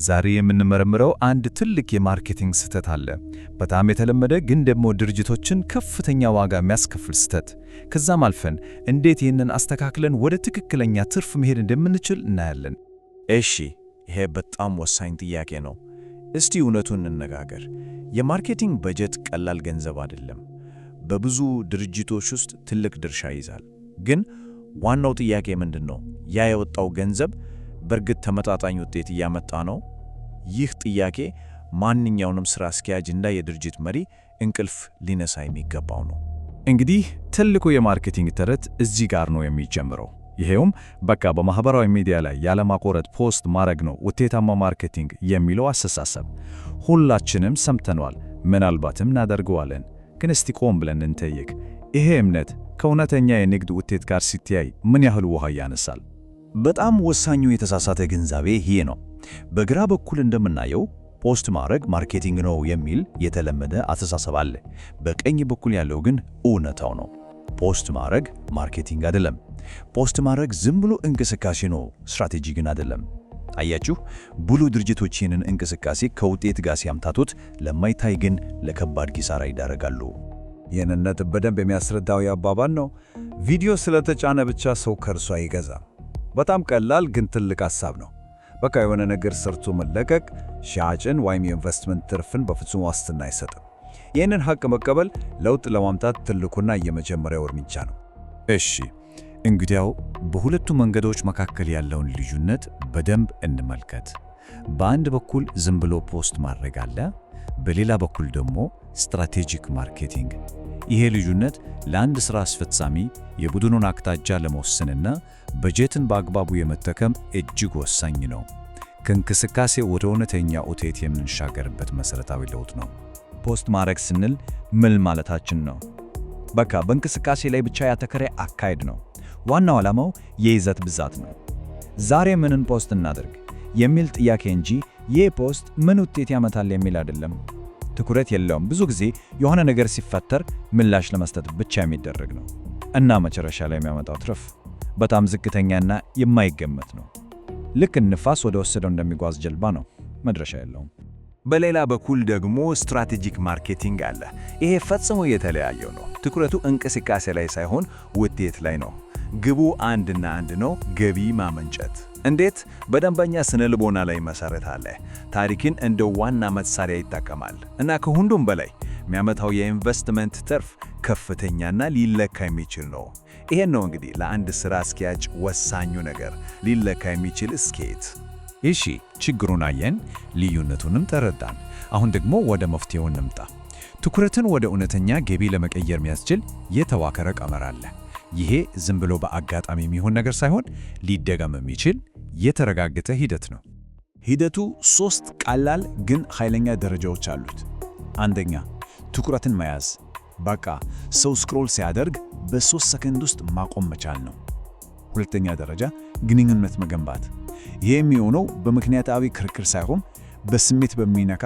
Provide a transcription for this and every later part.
ዛሬ የምንመረምረው አንድ ትልቅ የማርኬቲንግ ስህተት አለ። በጣም የተለመደ ግን ደግሞ ድርጅቶችን ከፍተኛ ዋጋ የሚያስከፍል ስህተት። ከዛም አልፈን እንዴት ይህንን አስተካክለን ወደ ትክክለኛ ትርፍ መሄድ እንደምንችል እናያለን። እሺ፣ ይሄ በጣም ወሳኝ ጥያቄ ነው። እስቲ እውነቱን እንነጋገር። የማርኬቲንግ በጀት ቀላል ገንዘብ አይደለም። በብዙ ድርጅቶች ውስጥ ትልቅ ድርሻ ይዛል። ግን ዋናው ጥያቄ ምንድነው? ያ የወጣው ገንዘብ በእርግጥ ተመጣጣኝ ውጤት እያመጣ ነው? ይህ ጥያቄ ማንኛውንም ስራ አስኪያጅና የድርጅት መሪ እንቅልፍ ሊነሳ የሚገባው ነው። እንግዲህ ትልቁ የማርኬቲንግ ተረት እዚህ ጋር ነው የሚጀምረው። ይሄውም በቃ በማህበራዊ ሚዲያ ላይ ያለማቋረጥ ፖስት ማድረግ ነው ውጤታማ ማርኬቲንግ የሚለው አስተሳሰብ። ሁላችንም ሰምተነዋል፣ ምናልባትም እናደርገዋለን። ግን እስቲ ቆም ብለን እንጠይቅ። ይሄ እምነት ከእውነተኛ የንግድ ውጤት ጋር ሲተያይ ምን ያህል ውሃ ያነሳል? በጣም ወሳኙ የተሳሳተ ግንዛቤ ይሄ ነው። በግራ በኩል እንደምናየው ፖስት ማድረግ ማርኬቲንግ ነው የሚል የተለመደ አስተሳሰብ አለ። በቀኝ በኩል ያለው ግን እውነታው ነው። ፖስት ማድረግ ማርኬቲንግ አይደለም። ፖስት ማድረግ ዝም ብሎ እንቅስቃሴ ነው፣ ስትራቴጂ ግን አይደለም። አያችሁ፣ ብዙ ድርጅቶች ይህንን እንቅስቃሴ ከውጤት ጋር ሲያምታቱት ለማይታይ ግን ለከባድ ኪሳራ ይዳረጋሉ። ይህንን ነጥብ በደንብ የሚያስረዳው አባባል ነው፣ ቪዲዮ ስለተጫነ ብቻ ሰው ከእርሱ አይገዛም። በጣም ቀላል ግን ትልቅ ሐሳብ ነው። በቃ የሆነ ነገር ሰርቶ መለቀቅ ሻጭን ወይም የኢንቨስትመንት ትርፍን በፍጹም ዋስትና አይሰጥም። ይህንን ሐቅ መቀበል ለውጥ ለማምጣት ትልቁና የመጀመሪያው እርምጃ ነው። እሺ፣ እንግዲያው በሁለቱ መንገዶች መካከል ያለውን ልዩነት በደንብ እንመልከት። በአንድ በኩል ዝም ብሎ ፖስት ማድረግ አለ፣ በሌላ በኩል ደግሞ ስትራቴጂክ ማርኬቲንግ። ይሄ ልዩነት ለአንድ ሥራ አስፈጻሚ የቡድኑን አቅጣጫ ለመወሰንና በጀትን በአግባቡ የመጠቀም እጅግ ወሳኝ ነው። ከእንቅስቃሴ ወደ እውነተኛ ውጤት የምንሻገርበት መሠረታዊ ለውጥ ነው። ፖስት ማድረግ ስንል ምን ማለታችን ነው? በቃ በእንቅስቃሴ ላይ ብቻ ያተኮረ አካሄድ ነው። ዋናው ዓላማው የይዘት ብዛት ነው። ዛሬ ምንን ፖስት እናድርግ የሚል ጥያቄ እንጂ ይህ ፖስት ምን ውጤት ያመጣል የሚል አይደለም። ትኩረት የለውም። ብዙ ጊዜ የሆነ ነገር ሲፈጠር ምላሽ ለመስጠት ብቻ የሚደረግ ነው እና መጨረሻ ላይ የሚያመጣው ትርፍ በጣም ዝቅተኛና የማይገመት ነው። ልክ ንፋስ ወደ ወሰደው እንደሚጓዝ ጀልባ ነው፣ መድረሻ የለውም። በሌላ በኩል ደግሞ ስትራቴጂክ ማርኬቲንግ አለ። ይሄ ፈጽሞ የተለያየው ነው። ትኩረቱ እንቅስቃሴ ላይ ሳይሆን ውጤት ላይ ነው። ግቡ አንድና አንድ ነው፣ ገቢ ማመንጨት። እንዴት? በደንበኛ ስነ ልቦና ላይ መሰረት አለ። ታሪክን እንደ ዋና መሳሪያ ይጠቀማል እና ከሁሉም በላይ የሚያመጣው የኢንቨስትመንት ትርፍ ከፍተኛና ሊለካ የሚችል ነው። ይሄን ነው እንግዲህ ለአንድ ሥራ አስኪያጅ ወሳኙ ነገር፣ ሊለካ የሚችል ስኬት። እሺ፣ ችግሩን አየን፣ ልዩነቱንም ተረዳን። አሁን ደግሞ ወደ መፍትሄው እንምጣ። ትኩረትን ወደ እውነተኛ ገቢ ለመቀየር የሚያስችል የተዋቀረ ቀመር አለ። ይሄ ዝም ብሎ በአጋጣሚ የሚሆን ነገር ሳይሆን ሊደገም የሚችል የተረጋገጠ ሂደት ነው። ሂደቱ 3 ቀላል ግን ኃይለኛ ደረጃዎች አሉት። አንደኛ፣ ትኩረትን መያዝ። በቃ ሰው ስክሮል ሲያደርግ በ3 ሰከንድ ውስጥ ማቆም መቻል ነው። ሁለተኛ ደረጃ፣ ግንኙነት መገንባት። ይሄ የሚሆነው በምክንያታዊ ክርክር ሳይሆን በስሜት በሚነካ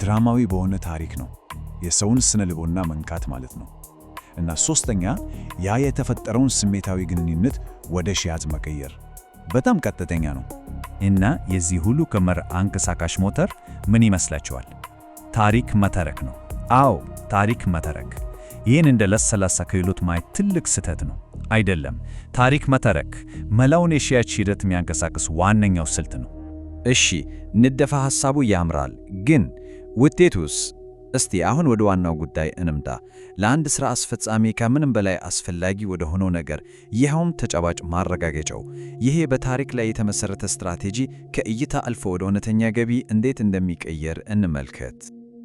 ድራማዊ በሆነ ታሪክ ነው። የሰውን ስነ ልቦና መንካት ማለት ነው። እና ሶስተኛ፣ ያ የተፈጠረውን ስሜታዊ ግንኙነት ወደ ሽያጭ መቀየር። በጣም ቀጥተኛ ነው። እና የዚህ ሁሉ ቀመር አንቀሳቃሽ ሞተር ምን ይመስላችኋል? ታሪክ መተረክ ነው። አዎ፣ ታሪክ መተረክ። ይህን እንደ ለስላሳ ክህሎት ማየት ትልቅ ስህተት ነው። አይደለም። ታሪክ መተረክ መላውን የሽያጭ ሂደት የሚያንቀሳቅስ ዋነኛው ስልት ነው። እሺ፣ ንደፈ ሐሳቡ ያምራል፣ ግን ውጤቱስ? እስቲ አሁን ወደ ዋናው ጉዳይ እንምጣ። ለአንድ ሥራ አስፈጻሚ ከምንም በላይ አስፈላጊ ወደ ሆነው ነገር፣ ይኸውም ተጨባጭ ማረጋገጫው፣ ይሄ በታሪክ ላይ የተመሠረተ ስትራቴጂ ከእይታ አልፎ ወደ እውነተኛ ገቢ እንዴት እንደሚቀየር እንመልከት።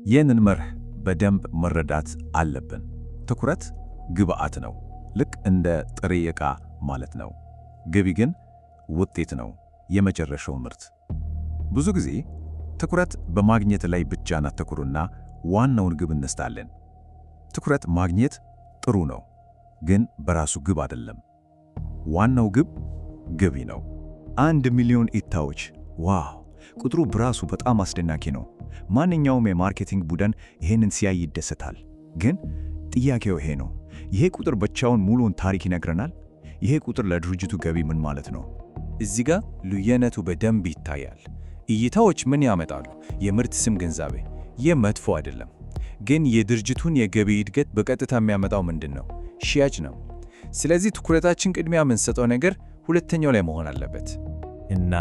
ይህንን መርህ በደንብ መረዳት አለብን። ትኩረት ግብዓት ነው፣ ልክ እንደ ጥሬ ዕቃ ማለት ነው። ገቢ ግን ውጤት ነው፣ የመጨረሻው ምርት። ብዙ ጊዜ ትኩረት በማግኘት ላይ ብቻ እናተኩርና ዋናውን ግብ እንስታለን። ትኩረት ማግኘት ጥሩ ነው፣ ግን በራሱ ግብ አይደለም። ዋናው ግብ ገቢ ነው። 1 ሚሊዮን እይታዎች፣ ዋው! ቁጥሩ በራሱ በጣም አስደናቂ ነው። ማንኛውም የማርኬቲንግ ቡድን ይሄንን ሲያይ ይደሰታል። ግን ጥያቄው ይሄ ነው፣ ይሄ ቁጥር ብቻውን ሙሉውን ታሪክ ይነግረናል? ይሄ ቁጥር ለድርጅቱ ገቢ ምን ማለት ነው? እዚህ ጋር ልዩነቱ በደንብ ይታያል። እይታዎች ምን ያመጣሉ? የምርት ስም ግንዛቤ። ይህ መጥፎ አይደለም፣ ግን የድርጅቱን የገቢ እድገት በቀጥታ የሚያመጣው ምንድን ነው? ሽያጭ ነው። ስለዚህ ትኩረታችን ቅድሚያ የምንሰጠው ነገር ሁለተኛው ላይ መሆን አለበት። እና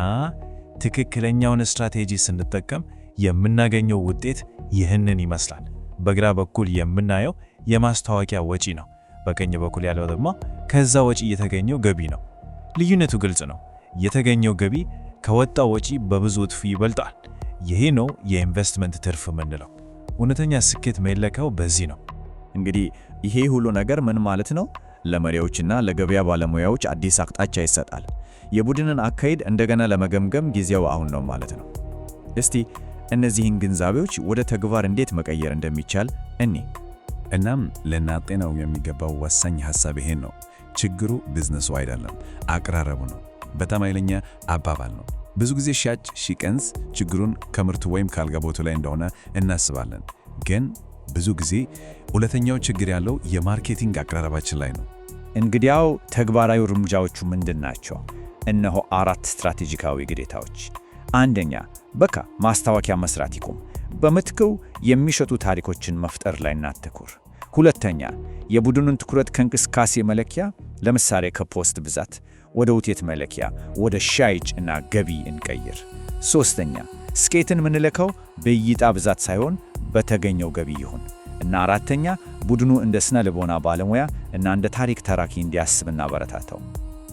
ትክክለኛውን ስትራቴጂ ስንጠቀም የምናገኘው ውጤት ይህንን ይመስላል። በግራ በኩል የምናየው የማስታወቂያ ወጪ ነው። በቀኝ በኩል ያለው ደግሞ ከዛ ወጪ የተገኘው ገቢ ነው። ልዩነቱ ግልጽ ነው። የተገኘው ገቢ ከወጣው ወጪ በብዙ እጥፍ ይበልጣል። ይሄ ነው የኢንቨስትመንት ትርፍ የምንለው። እውነተኛ ስኬት መለካው በዚህ ነው። እንግዲህ ይሄ ሁሉ ነገር ምን ማለት ነው? ለመሪዎችና ለገበያ ባለሙያዎች አዲስ አቅጣጫ ይሰጣል። የቡድንን አካሄድ እንደገና ለመገምገም ጊዜው አሁን ነው ማለት ነው። እስቲ እነዚህን ግንዛቤዎች ወደ ተግባር እንዴት መቀየር እንደሚቻል እናም ልናጤነው የሚገባው ወሳኝ ሐሳብ ይሄን ነው። ችግሩ ቢዝነሱ አይደለም፣ አቀራረቡ ነው። በጣም ኃይለኛ አባባል ነው። ብዙ ጊዜ ሻጭ ሲቀንስ ችግሩን ከምርቱ ወይም ከአገልግሎቱ ላይ እንደሆነ እናስባለን። ግን ብዙ ጊዜ ሁለተኛው ችግር ያለው የማርኬቲንግ አቀራረባችን ላይ ነው። እንግዲያው ተግባራዊ እርምጃዎቹ ምንድን ናቸው? እነሆ 4 ስትራቴጂካዊ ግዴታዎች። አንደኛ፣ በቃ ማስታወቂያ መስራት ይቁም። በምትኩ የሚሸጡ ታሪኮችን መፍጠር ላይ እናተኩር። ሁለተኛ፣ የቡድኑን ትኩረት ከእንቅስቃሴ መለኪያ ለምሳሌ ከፖስት ብዛት ወደ ውጤት መለኪያ ወደ ሽያጭ እና ገቢ እንቀይር። ሶስተኛ፣ ስኬትን የምንለካው በእይታ ብዛት ሳይሆን በተገኘው ገቢ ይሁን። እና አራተኛ፣ ቡድኑ እንደ ስነ ልቦና ባለሙያ እና እንደ ታሪክ ተራኪ እንዲያስብ እናበረታታው።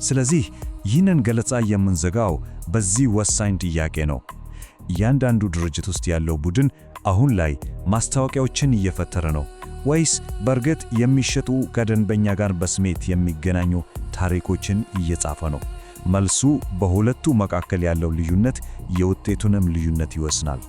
ስለዚህ ይህንን ገለጻ የምንዘጋው በዚህ ወሳኝ ጥያቄ ነው። እያንዳንዱ ድርጅት ውስጥ ያለው ቡድን አሁን ላይ ማስታወቂያዎችን እየፈጠረ ነው ወይስ በእርግጥ የሚሸጡ ከደንበኛ ጋር በስሜት የሚገናኙ ታሪኮችን እየጻፈ ነው? መልሱ በሁለቱ መካከል ያለው ልዩነት የውጤቱንም ልዩነት ይወስናል።